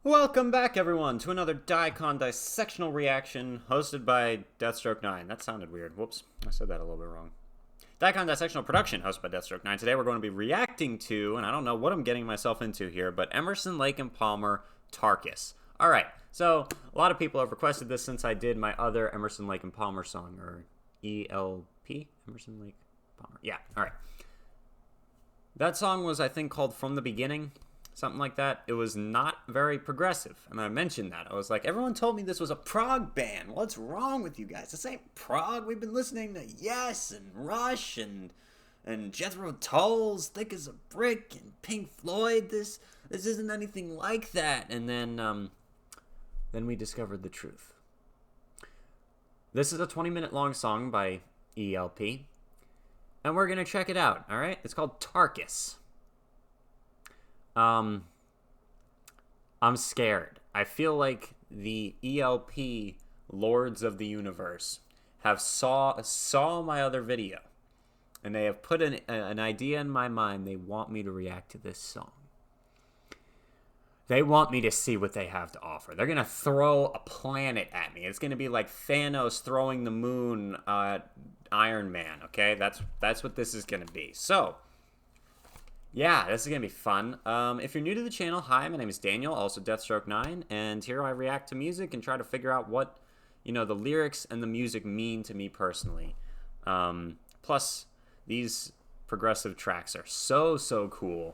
Welcome back, everyone, to another dicondissectional reaction hosted by Deathstroke9. That sounded weird. Whoops, I said that a little bit wrong. Dicondissectional production hosted by Deathstroke9. Today we're going to be reacting to, and I don't know what I'm getting myself into here, but Emerson, Lake and Palmer, Tarkus. Alright, so a lot of people have requested this since I did my other Emerson, Lake and Palmer song, or ELP? Emerson, Lake, Palmer. Yeah, alright. That song was, I think, called From the Beginning. Something like that. It was not very progressive. And I mentioned that. I was like, everyone told me this was a prog band. What's wrong with you guys? This ain't prog. We've been listening to Yes and Rush and Jethro Tull's Thick as a Brick and Pink Floyd. This isn't anything like that. And then we discovered the truth. This is a 20-minute long song by ELP. And we're going to check it out, all right? It's called Tarkus. I'm scared. I feel like the ELP Lords of the Universe have saw my other video, and they have put an idea in my mind. They want me to react to this song. They want me to see what they have to offer. They're gonna throw a planet at me. It's gonna be like Thanos throwing the moon at Iron Man. Okay, that's what this is gonna be. So. Yeah, this is going to be fun. If you're new to the channel, hi, my name is Daniel, also Deathstroke9, and here I react to music and try to figure out what, the lyrics and the music mean to me personally. Plus, these progressive tracks are so cool.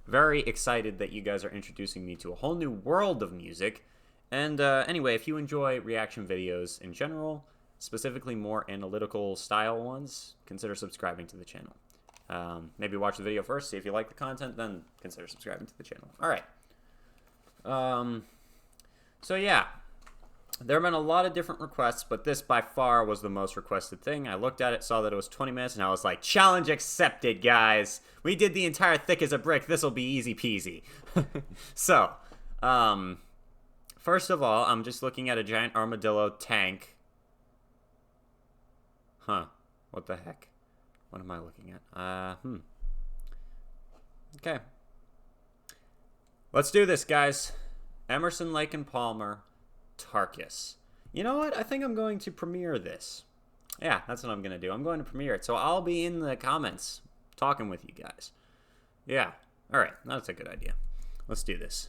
Very excited that you guys are introducing me to a whole new world of music. And anyway, if you enjoy reaction videos in general, specifically more analytical style ones, consider subscribing to the channel. Maybe watch the video first, see if you like the content, then consider subscribing to the channel. Alright. So yeah, there have been a lot of different requests, but this by far was the most requested thing. I looked at it, saw that it was 20 minutes, and I was like, challenge accepted, guys! We did the entire Thick as a Brick, this'll be easy peasy. So, first of all, I'm just looking at a giant armadillo tank. Huh, what the heck? What am I looking at? Okay. Let's do this, guys. Emerson, Lake and Palmer, Tarkus. You know what? I think I'm going to premiere this. Yeah, that's what I'm going to do. I'm going to premiere it. So I'll be in the comments talking with you guys. Yeah. All right. That's a good idea. Let's do this.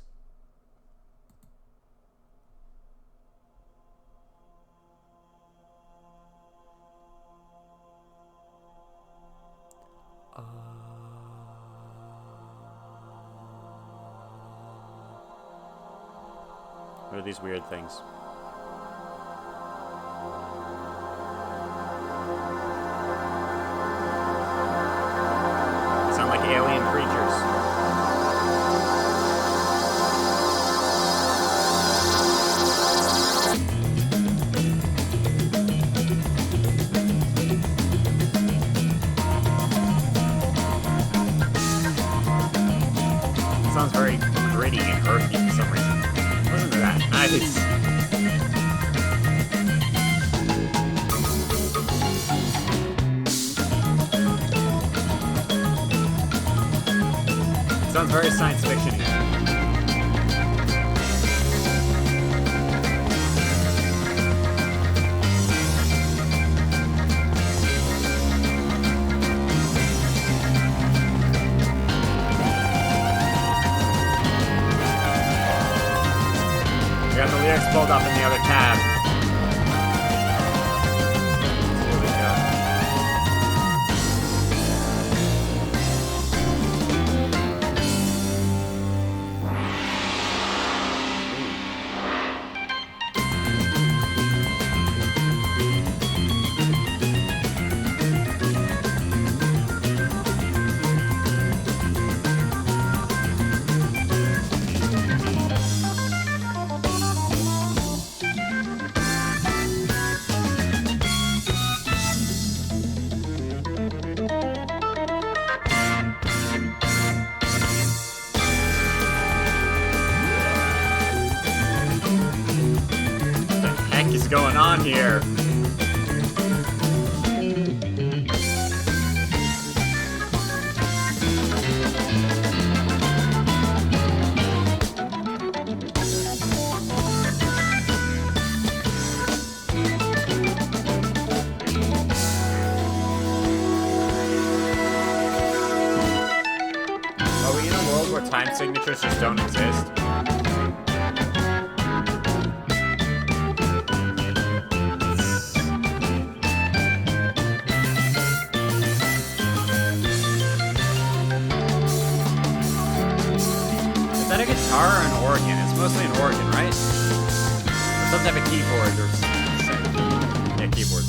What are these weird things? They sound like alien creatures. It sounds very gritty and earthy for some reason. Listen to that. Nice. Sounds very science fiction here. Got the lyrics pulled up in the other tab. Here we go. Going on here? time signatures just don't exist? Is that a guitar or an organ? It's mostly an organ, right? Or some type of keyboard or something. Yeah, keyboard.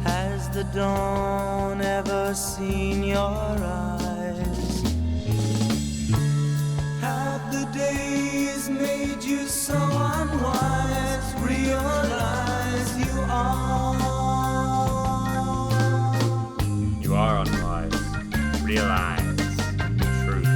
Has the dawn ever seen your eyes? Have the days made you so unwise? Realize you are unwise. Realize the truth.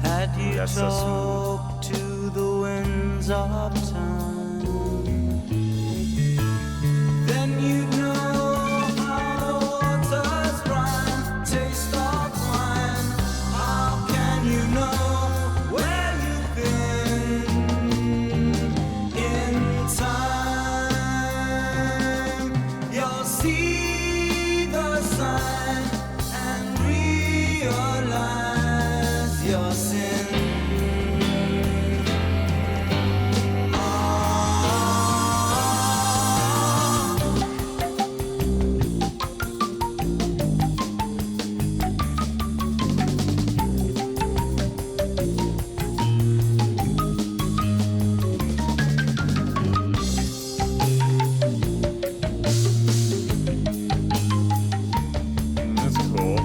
Had you That's so talked to the winds of time, then you'd know how the waters rhyme. Taste of wine. How can you know where you've been in time? You'll see the sign and realize your sin. That's cool.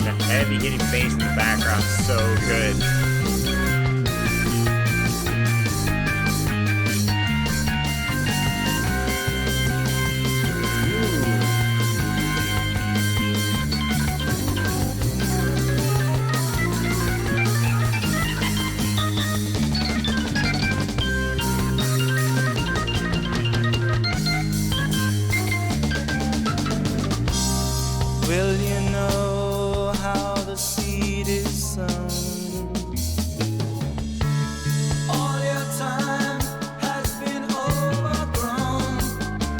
The heavy hitting bass in the background, so good. Will you know how the seed is sown? All your time has been overgrown,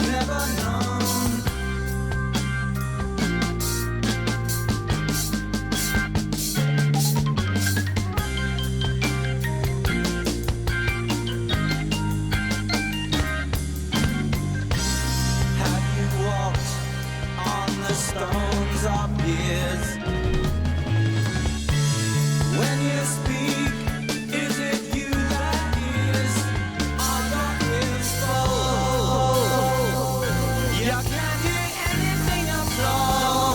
never known. Have you walked on the stones of years? When you speak, is it you that hears? Or your ears full? You can't hear anything at all.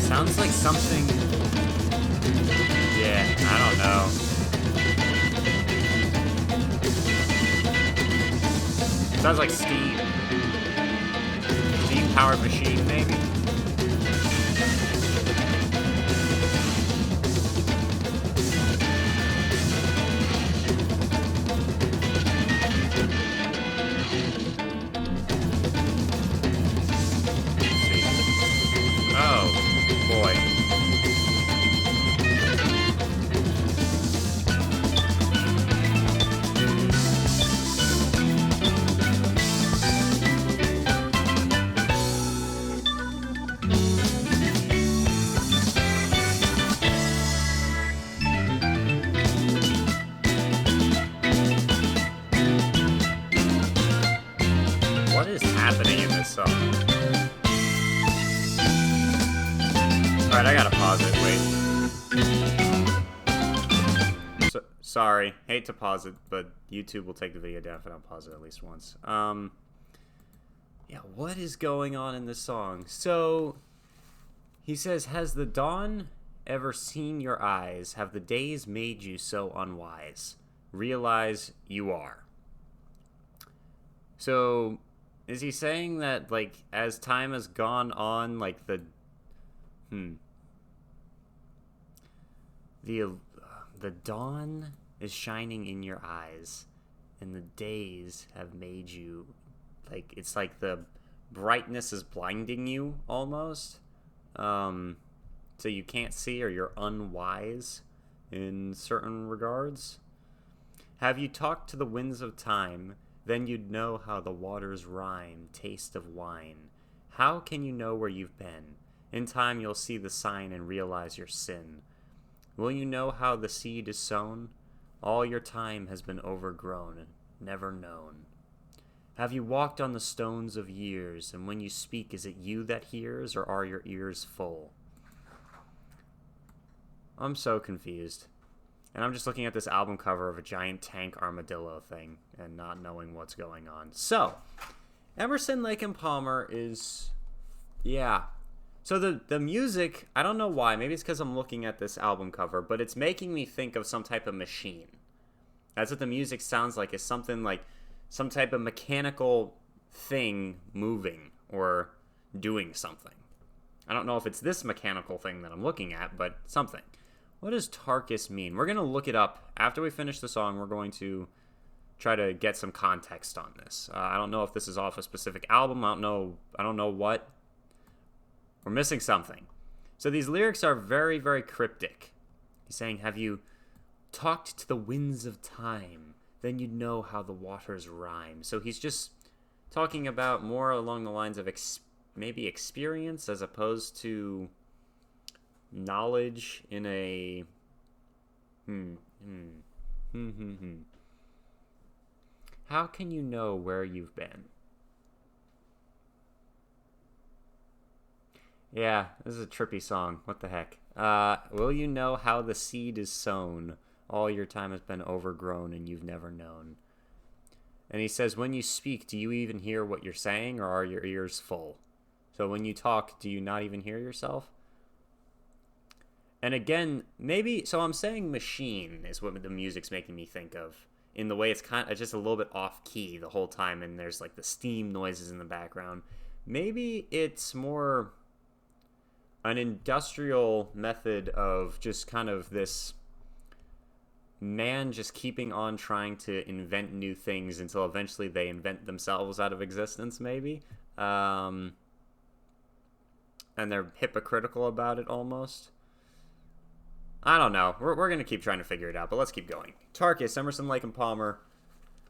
Sounds like something. Yeah, I don't know. Sounds like steam. Steam powered machine, maybe? Let's see. Oh, boy. pause it. Wait. Sorry. Hate to pause it, but YouTube will take the video down if I don't pause it at least once. Yeah, what is going on in this song? So, he says, has the dawn ever seen your eyes? Have the days made you so unwise? Realize you are. So, is he saying that, like, as time has gone on, like, the dawn is shining in your eyes, and the days have made you, like, it's like the brightness is blinding you, almost. So you can't see, or you're unwise in certain regards. Have you talked to the winds of time? Then you'd know how the waters rhyme, taste of wine. How can you know where you've been? In time you'll see the sign and realize your sin. Will you know how the seed is sown? All your time has been overgrown, never known. Have you walked on the stones of years, and when you speak, is it you that hears, or are your ears full? I'm so confused. And I'm just looking at this album cover of a giant tank armadillo thing and not knowing what's going on. So, Emerson, Lake and Palmer is, yeah. So the music, I don't know why. Maybe it's because I'm looking at this album cover, but it's making me think of some type of machine. That's what the music sounds like, is something like some type of mechanical thing moving or doing something. I don't know if it's this mechanical thing that I'm looking at, but something. What does Tarkus mean? We're going to look it up. After we finish the song, we're going to try to get some context on this. I don't know if this is off a specific album. I don't know what. We're missing something. So these lyrics are very, very cryptic. He's saying, have you talked to the winds of time? Then you'd know how the waters rhyme. So he's just talking about more along the lines of maybe experience as opposed to knowledge in a How can you know where you've been? Yeah, this is a trippy song. What the heck? Will you know how the seed is sown? All your time has been overgrown and you've never known. And he says, when you speak, do you even hear what you're saying, or are your ears full? So when you talk, do you not even hear yourself? And again, maybe, so I'm saying machine is what the music's making me think of, in the way it's kind of just a little bit off key the whole time, and there's like the steam noises in the background. Maybe it's more an industrial method of just kind of this man just keeping on trying to invent new things until eventually they invent themselves out of existence, maybe. And they're hypocritical about it almost. I don't know. We're going to keep trying to figure it out, but let's keep going. Tarkus, Emerson, Lake and Palmer.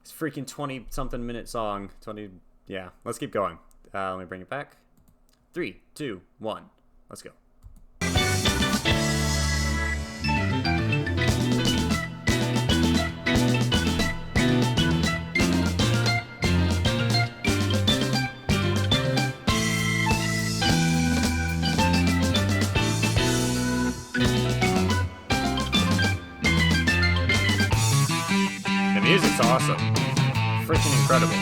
It's a freaking 20-something minute song. 20, yeah. Let's keep going. Let me bring it back. 3, 2, 1. Let's go. The music's awesome. Freaking incredible.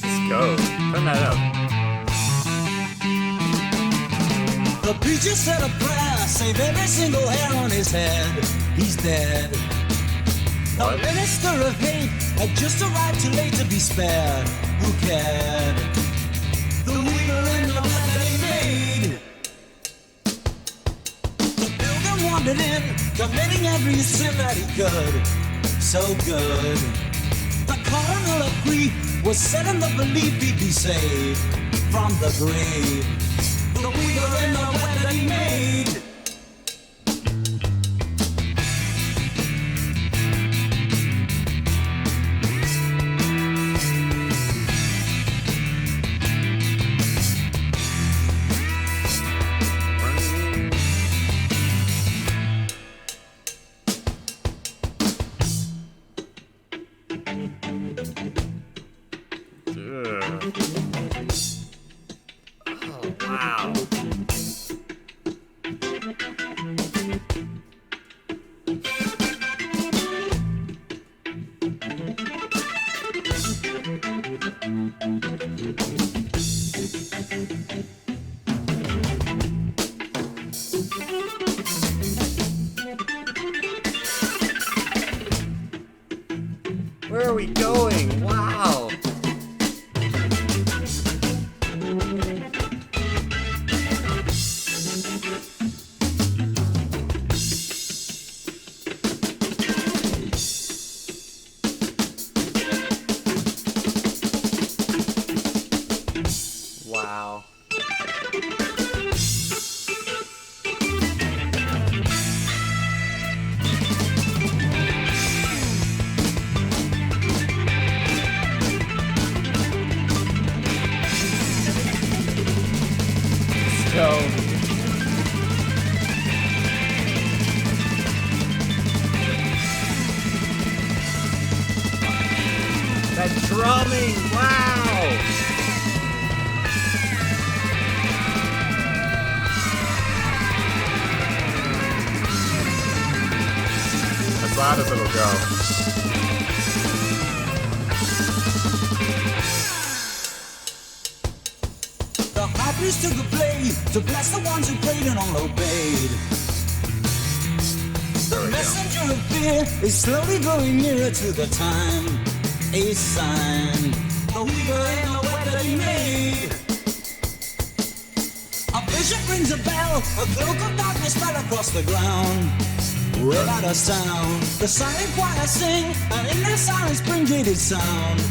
Let's go. Turn that up. The preacher said a prayer, save every single hair on his head. He's dead. What? The minister of hate had just arrived too late to be spared. Who cared? The weaver in the blood that he made. The pilgrim wandered in, committing every sin that he could. So good. The cardinal of grief was set in the belief he'd be saved from the grave. The weaver in the blood that he made. Oh, wow. Where are we going? Wow. Wow. That drumming, wow! As loud as it'll go. The high priest took the play to bless the ones who prayed and all obeyed. The messenger of fear is slowly growing nearer to the time. A sign, the weaver in the web that he made. A bishop rings a bell, a cloak of darkness fell across the ground. Without a sound, the silent choir sing, and in their silence bring jaded sound.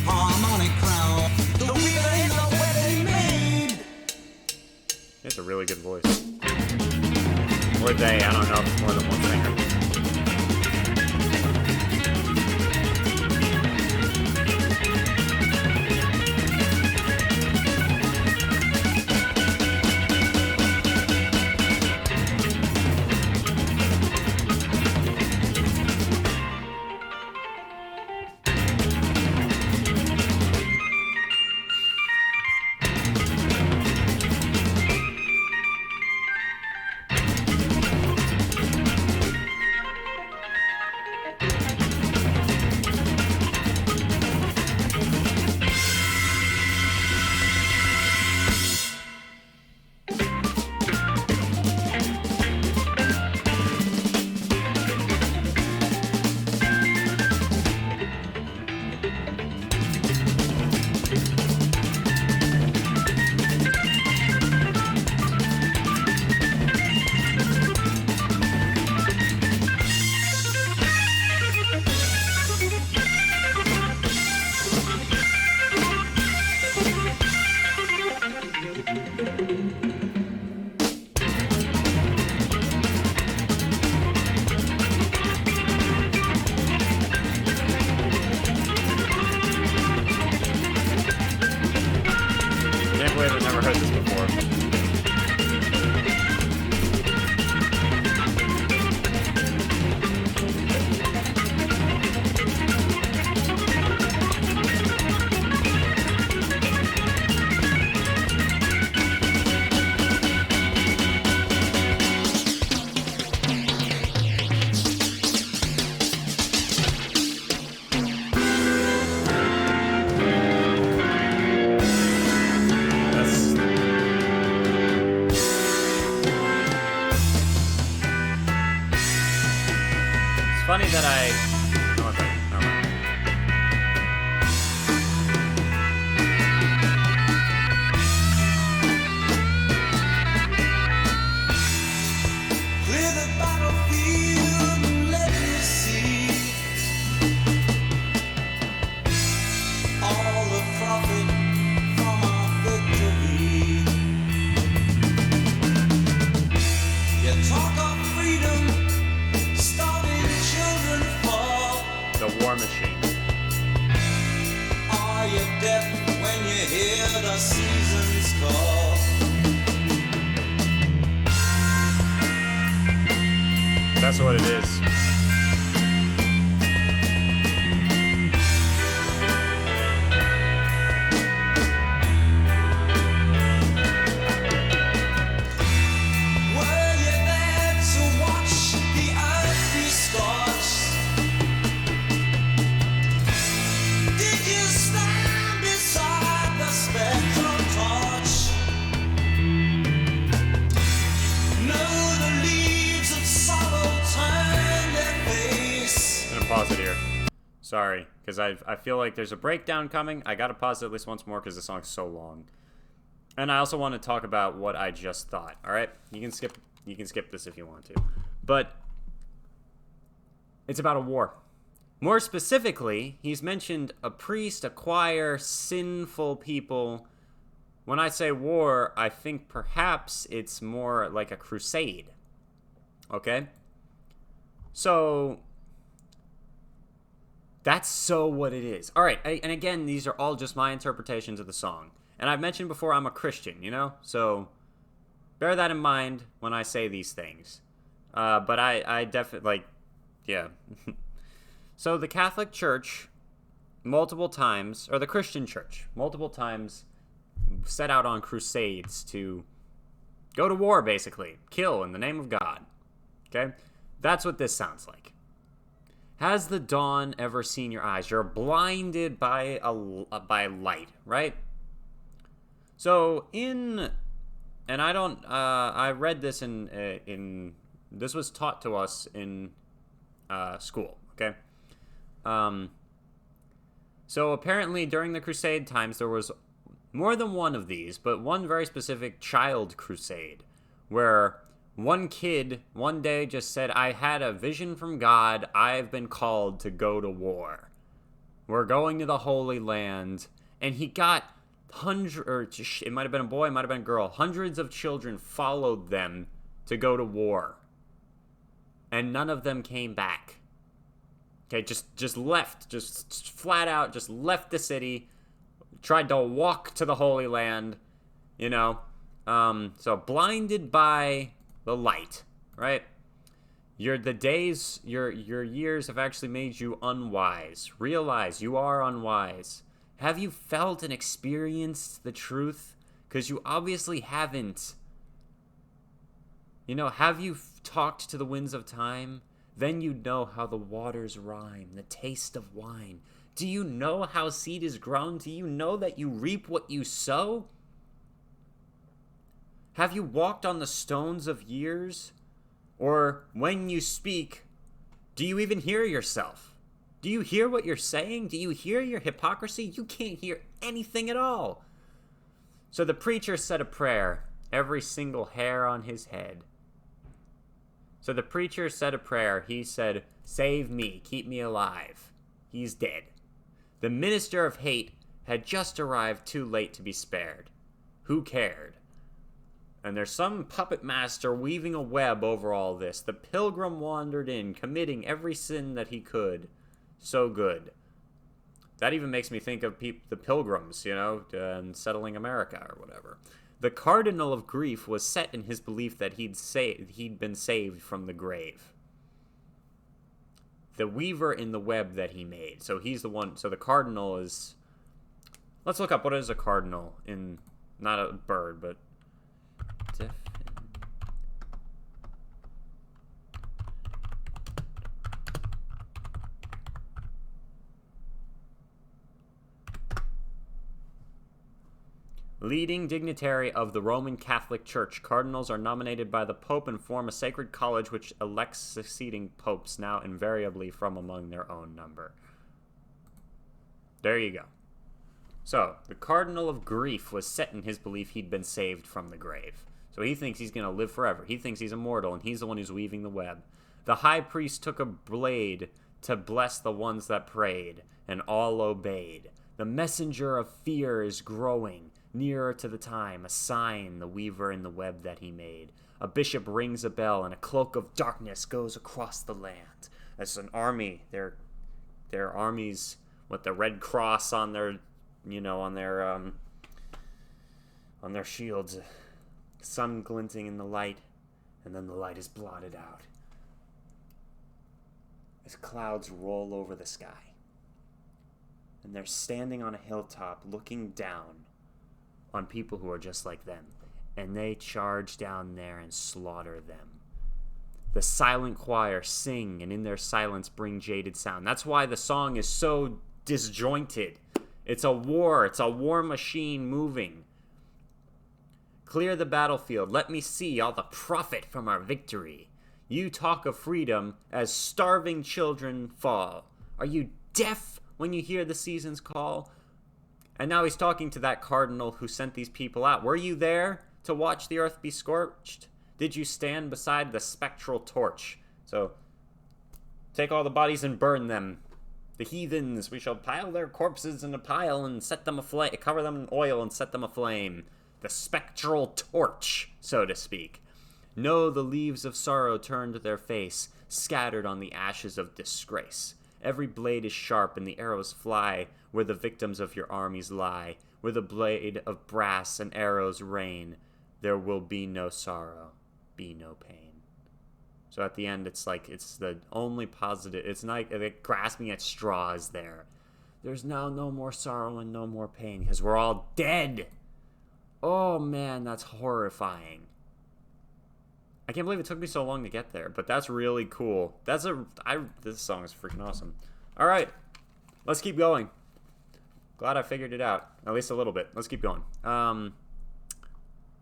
Harmonic crown, the weaver in the web that he made. He has a really good voice. Or they, I don't know if it's more than one singer. I've never heard this before. Funny that I... Oh, okay. Never mind. Clear the battlefield and let me see all the profit from our victory. You talk of freedom, starting children fall. The War Machine. Are you deaf when you hear the seasons call? That's what it is. Were you there to watch the earth be scorched? Did you stand beside the spectral torch? Know the leaves of sorrow turn their face. I'm gonna pause it here. Sorry, because I feel like there's a breakdown coming. I gotta pause it at least once more because the song's so long. And I also want to talk about what I just thought. All right, you can skip this if you want to, but it's about a war. More specifically, he's mentioned a priest, a choir, sinful people. When I say war, I think perhaps it's more like a crusade. Okay? So that's so what it is. All right, and again, these are all just my interpretations of the song. And I've mentioned before I'm a Christian, you know? So bear that in mind when I say these things. But I definitely, yeah. So the Catholic Church, multiple times, or the Christian Church, multiple times set out on crusades to go to war, basically. Kill in the name of God. Okay? That's what this sounds like. Has the dawn ever seen your eyes? You're blinded by by light, right? So I read this in this was taught to us in school, okay? So apparently during the Crusade times there was more than one of these, but one very specific child crusade where one kid one day just said, I had a vision from God. I've been called to go to war. We're going to the Holy Land. And he got it might have been a boy, it might have been a girl. Hundreds of children followed them to go to war. And none of them came back. Okay, just left, just flat out, just left the city, tried to walk to the Holy Land, you know. So blinded by the light, right? Your years have actually made you unwise. Realize you are unwise. Have you felt and experienced the truth? Because you obviously haven't. You know, have you talked to the winds of time? Then you know how the waters rhyme, the taste of wine. Do you know how seed is grown? Do you know that you reap what you sow? Have you walked on the stones of years? Or when you speak, do you even hear yourself? Do you hear what you're saying? Do you hear your hypocrisy? You can't hear anything at all. So the preacher said a prayer, every single hair on his head. So the preacher said a prayer. He said, save me, keep me alive. He's dead. The minister of hate had just arrived too late to be spared. Who cared? And there's some puppet master weaving a web over all this. The pilgrim wandered in, committing every sin that he could. So good. That even makes me think of the pilgrims, you know, and settling America or whatever. The cardinal of grief was set in his belief that he'd been saved from the grave. The weaver in the web that he made. So he's the one. So the cardinal is. Let's look up what is a cardinal in, not a bird, but. Leading dignitary of the Roman Catholic Church, cardinals are nominated by the Pope and form a sacred college which elects succeeding popes, now invariably from among their own number. There you go. So, the cardinal of grief was set in his belief he'd been saved from the grave. So he thinks he's going to live forever. He thinks he's immortal, and he's the one who's weaving the web. The high priest took a blade to bless the ones that prayed, and all obeyed. The messenger of fear is growing. Nearer to the time, a sign, the weaver in the web that he made. A bishop rings a bell, and a cloak of darkness goes across the land. As an army, their armies with the red cross on their, you know, on their shields. Sun glinting in the light, and then the light is blotted out. As clouds roll over the sky. And they're standing on a hilltop looking down on people who are just like them, and they charge down there and slaughter them. The silent choir sing, and in their silence bring jaded sound. That's why the song is so disjointed. It's a war machine moving. Clear the battlefield, let me see all the profit from our victory. You talk of freedom as starving children fall. Are you deaf when you hear the seasons call. And now he's talking to that cardinal who sent these people out. Were you there to watch the earth be scorched? Did you stand beside the spectral torch? So, take all the bodies and burn them. The heathens, we shall pile their corpses in a pile and set them aflame, cover them in oil and set them aflame. The spectral torch, so to speak. No, the leaves of sorrow turned their face, scattered on the ashes of disgrace. Every blade is sharp and the arrows fly where the victims of your armies lie. Where the blade of brass and arrows rain, there will be no sorrow, be no pain. So at the end, it's like, it's the only positive, it's not like grasping at straws there. There's now no more sorrow and no more pain because we're all dead. Oh man, that's horrifying. I can't believe it took me so long to get there, but that's really cool. This song is freaking awesome. All right, let's keep going. Glad I figured it out, at least a little bit. Let's keep going. We're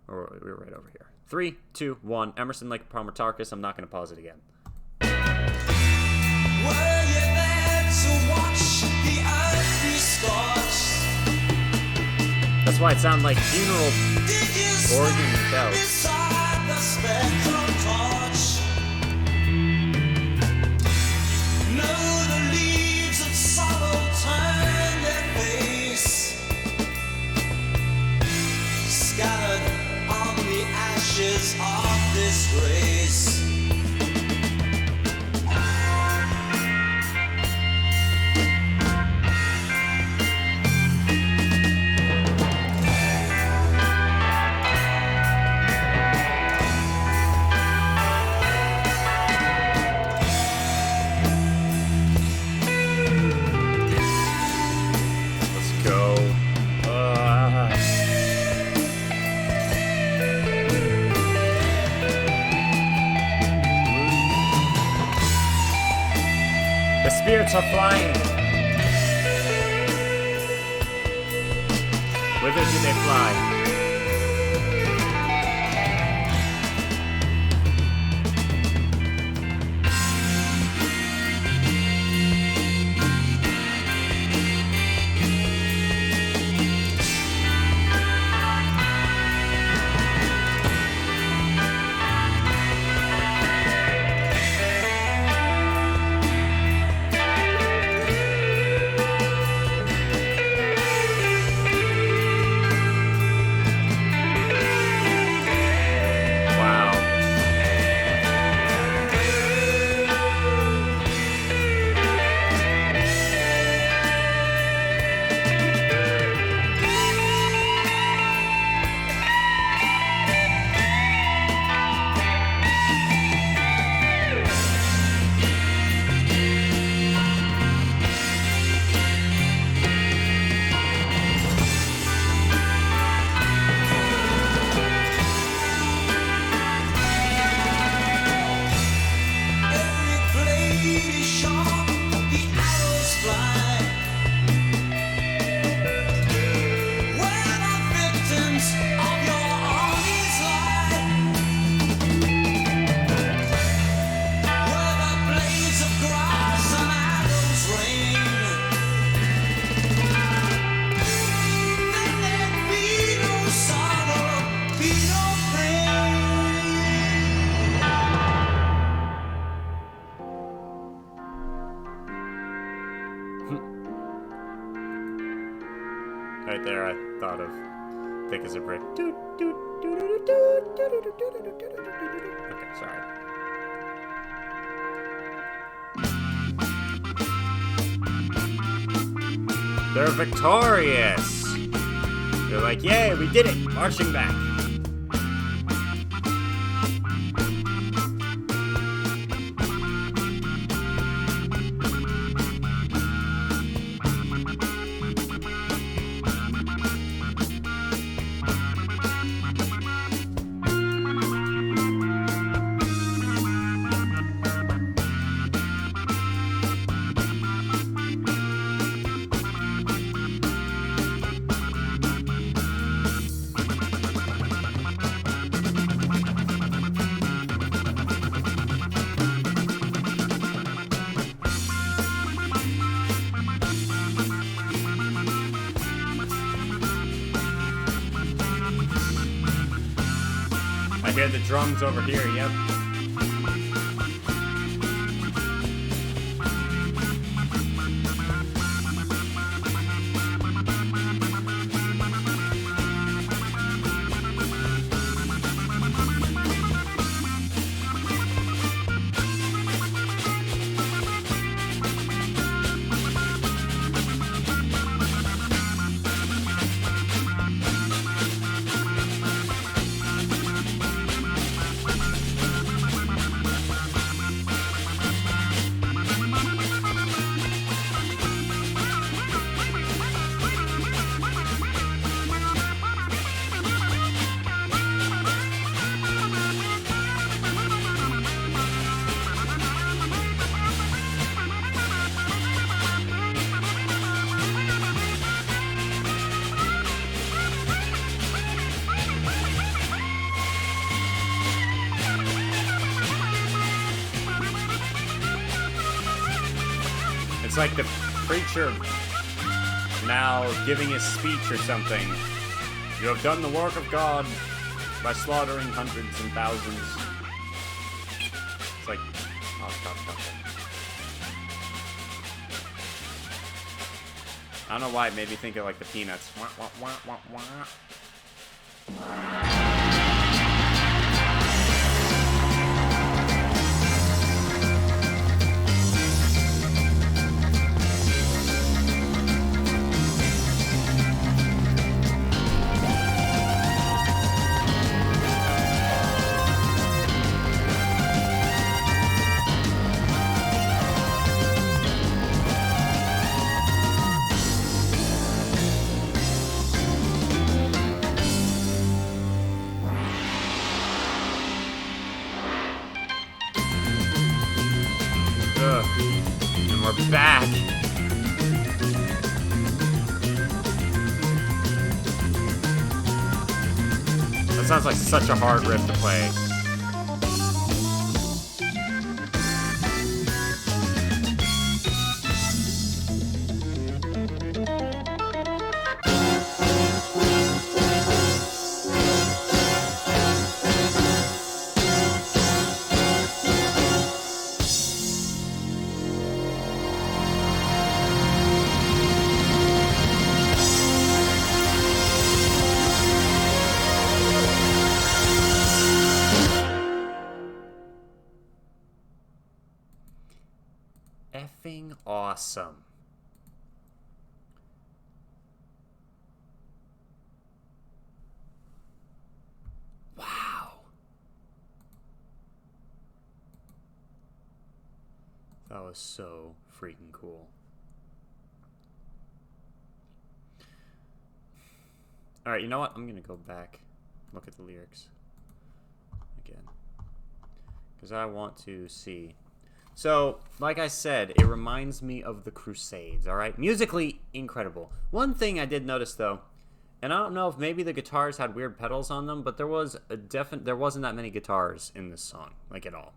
right over here. 3, 2, 1. Emerson, Lake of Palmer, Tarkus. I'm not going to pause it again. Were you there to watch the earth be scorched? That's why it sounded like funeral Did you organ stand bells. beside the spectral torch? No, the leaves of sorrow turn their face, scattered on the ashes of disgrace. Let's go. The spirits are flying. Whither do they fly? Wow. Every blade is sharp, the arrows fly. Where the victims of your armies lie, where the blades of grass and arrows rain, then there'd be no sorrow, be no pain. Right there, I thought of thick as a brick. Okay, sorry. They're victorious. They're like, yay, we did it, marching back. hear the drums over here, yep. It's like the preacher now giving his speech or something. You have done the work of God by slaughtering hundreds and thousands. It's like, oh, stop. I don't know why it made me think of like the Peanuts. Wah, wah, wah, wah, wah. And we're back. That sounds like such a hard riff to play. Effing awesome. Wow. That was so freaking cool. Alright, you know what? I'm gonna go back, look at the lyrics again, because I want to see. So, like I said, it reminds me of the Crusades, alright? Musically, incredible. One thing I did notice, though, and I don't know if maybe the guitars had weird pedals on them, but there wasn't that many guitars in this song, like at all.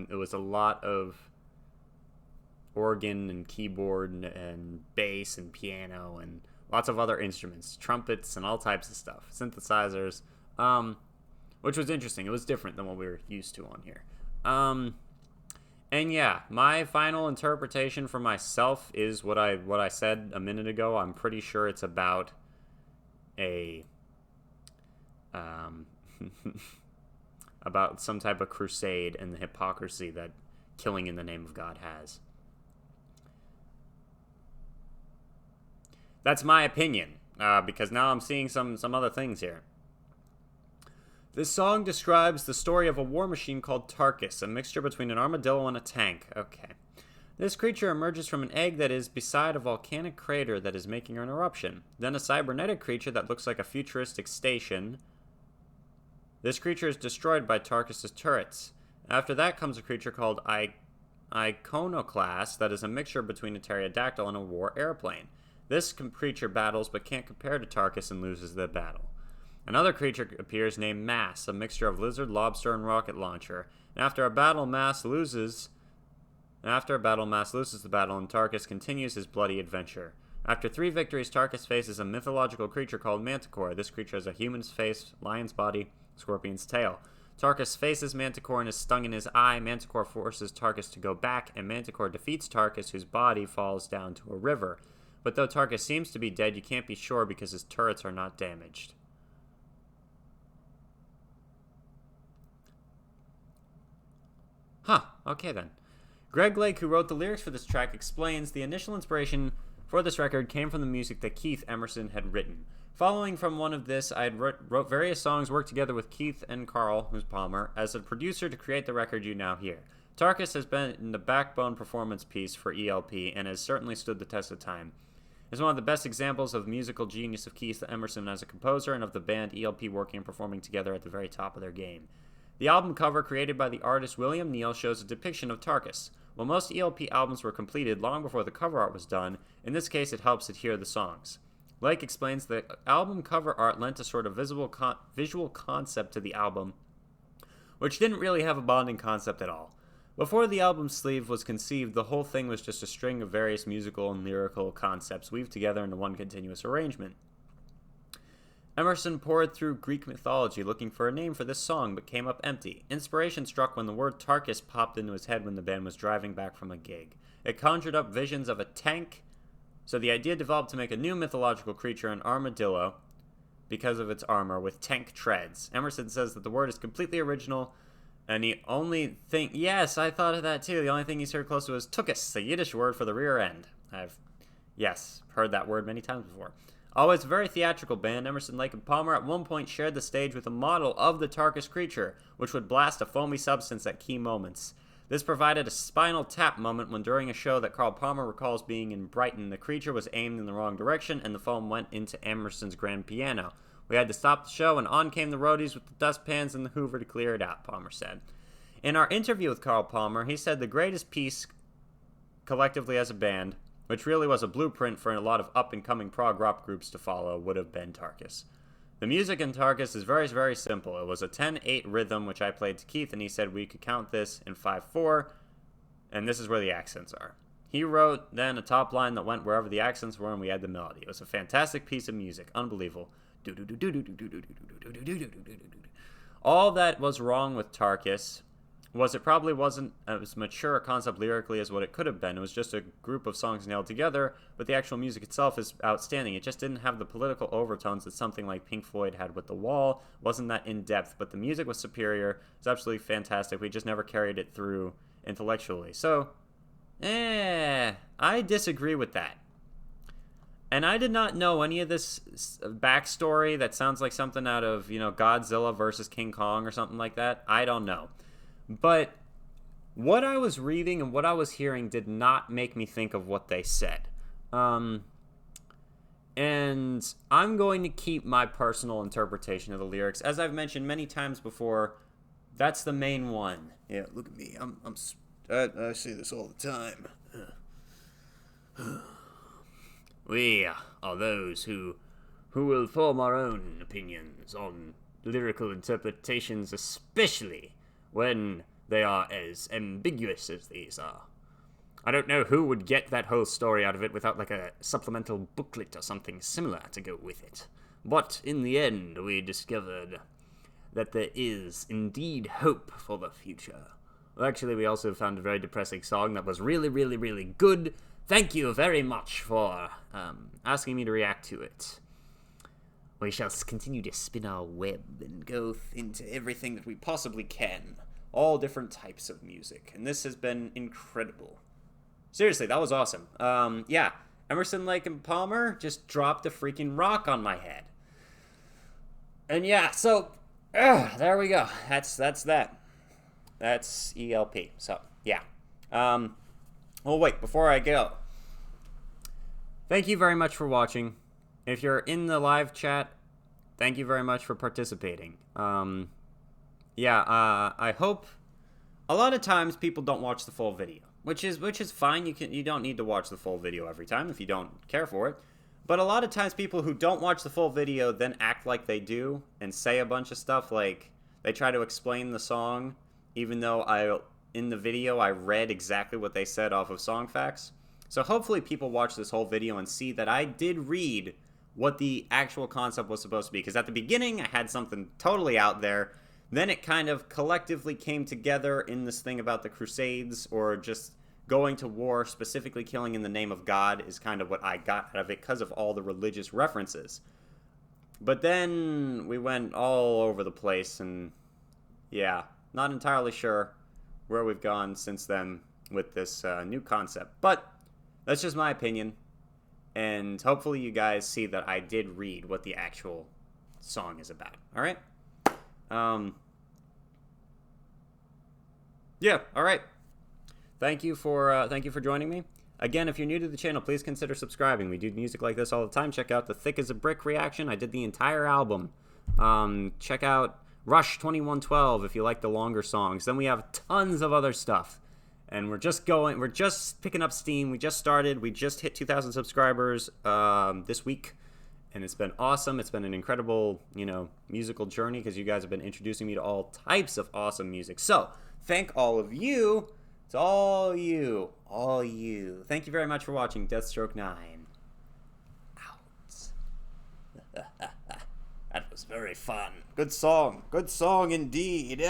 It was a lot of organ and keyboard and bass and piano and lots of other instruments, trumpets and all types of stuff, synthesizers, which was interesting. It was different than what we were used to on here. And yeah, my final interpretation for myself is what I said a minute ago. I'm pretty sure it's about about some type of crusade and the hypocrisy that killing in the name of God has. That's my opinion, because now I'm seeing some other things here. This song describes the story of a war machine called Tarkus, a mixture between an armadillo and a tank. Okay. This creature emerges from an egg that is beside a volcanic crater that is making an eruption. Then a cybernetic creature that looks like a futuristic station. This creature is destroyed by Tarkus' turrets. After that comes a creature called Iconoclast that is a mixture between a pterodactyl and a war airplane. This creature battles but can't compare to Tarkus and loses the battle. Another creature appears named Mass, a mixture of lizard, lobster, and rocket launcher. And after a battle, Mass loses the battle, and Tarkus continues his bloody adventure. After 3 victories, Tarkus faces a mythological creature called Manticore. This creature has a human's face, lion's body, scorpion's tail. Tarkus faces Manticore and is stung in his eye. Manticore forces Tarkus to go back, and Manticore defeats Tarkus, whose body falls down to a river. But though Tarkus seems to be dead, you can't be sure because his turrets are not damaged. Huh, okay then. Greg Lake, who wrote the lyrics for this track, explains the initial inspiration for this record came from the music that Keith Emerson had written. Following from one of this, I had wrote various songs, worked together with Keith and Carl, who's Palmer, as a producer to create the record you now hear. Tarkus has been the backbone performance piece for ELP and has certainly stood the test of time. It's one of the best examples of musical genius of Keith Emerson as a composer and of the band ELP working and performing together at the very top of their game. The album cover created by the artist William Neal shows a depiction of Tarkus. While most ELP albums were completed long before the cover art was done, in this case it helps adhere the songs. Lake explains that album cover art lent a sort of visual concept to the album, which didn't really have a bonding concept at all. Before the album sleeve was conceived, the whole thing was just a string of various musical and lyrical concepts weaved together into one continuous arrangement. Emerson pored through Greek mythology looking for a name for this song, but came up empty. Inspiration struck when the word Tarkus popped into his head when the band was driving back from a gig. It conjured up visions of a tank, so the idea developed to make a new mythological creature, an armadillo, because of its armor, with tank treads. Emerson says that the word is completely original, and the only thing... Yes, I thought of that too. The only thing he's heard close to is tukus, a Yiddish word for the rear end. I've, heard that word many times before. Always a very theatrical band, Emerson, Lake, and Palmer at one point shared the stage with a model of the Tarkus creature, which would blast a foamy substance at key moments. This provided a Spinal Tap moment when during a show that Carl Palmer recalls being in Brighton, the creature was aimed in the wrong direction and the foam went into Emerson's grand piano. We had to stop the show and on came the roadies with the dustpans and the hoover to clear it out, Palmer said. In our interview with Carl Palmer, he said the greatest piece collectively as a band, which really was a blueprint for a lot of up-and-coming prog rock groups to follow, would have been Tarkus. The music in Tarkus is very, very simple. It was a 10-8 rhythm, which I played to Keith, and he said we could count this in 5-4, and this is where the accents are. He wrote then a top line that went wherever the accents were, and we had the melody. It was a fantastic piece of music. Unbelievable. All that was wrong with Tarkus was it probably wasn't as mature a concept lyrically as what it could have been. It was just a group of songs nailed together, but the actual music itself is outstanding. It just didn't have the political overtones that something like Pink Floyd had with The Wall. It wasn't that in-depth, but the music was superior. It's absolutely fantastic. We just never carried it through intellectually. So, I disagree with that. And I did not know any of this backstory that sounds like something out of, Godzilla versus King Kong or something like that. I don't know. But what I was reading and what I was hearing did not make me think of what they said. And I'm going to keep my personal interpretation of the lyrics. As I've mentioned many times before, that's the main one. Yeah, look at me. I say this all the time. We are those who will form our own opinions on lyrical interpretations, especially when they are as ambiguous as these are. I don't know who would get that whole story out of it without like a supplemental booklet or something similar to go with it. But in the end, we discovered that there is indeed hope for the future. Well, actually, we also found a very depressing song that was really, really, really good. Thank you very much for asking me to react to it. We shall continue to spin our web and go into everything that we possibly can. All different types of music. And this has been incredible. Seriously, that was awesome. Emerson, Lake, and Palmer just dropped a freaking rock on my head. And so, there we go. That's that. That's ELP. So, yeah. Oh, wait, before I go. Thank you very much for watching. If you're in the live chat, thank you very much for participating. I hope... A lot of times people don't watch the full video, which is fine. You don't need to watch the full video every time if you don't care for it. But a lot of times people who don't watch the full video then act like they do and say a bunch of stuff, like they try to explain the song, even though in the video I read exactly what they said off of song facts. So hopefully people watch this whole video and see that I did read what the actual concept was supposed to be. Because at the beginning I had something totally out there Then it kind of collectively came together in this thing about the Crusades, or just going to war, specifically killing in the name of God, is kind of what I got out of it because of all the religious references. But then we went all over the place, and yeah, not entirely sure where we've gone since then with this new concept. But that's just my opinion, and hopefully you guys see that I did read what the actual song is about. All right? Yeah, all right. Thank you for joining me. Again, if you're new to the channel, please consider subscribing. We do music like this all the time. Check out the Thick as a Brick reaction. I did the entire album. Check out Rush 2112 if you like the longer songs. Then we have tons of other stuff. And we're just picking up steam. We just started. We just hit 2,000 subscribers this week. And it's been awesome. It's been an incredible, musical journey because you guys have been introducing me to all types of awesome music. So, thank all of you. It's all you. Thank you very much for watching Deathstroke 9. Out. That was very fun. Good song indeed.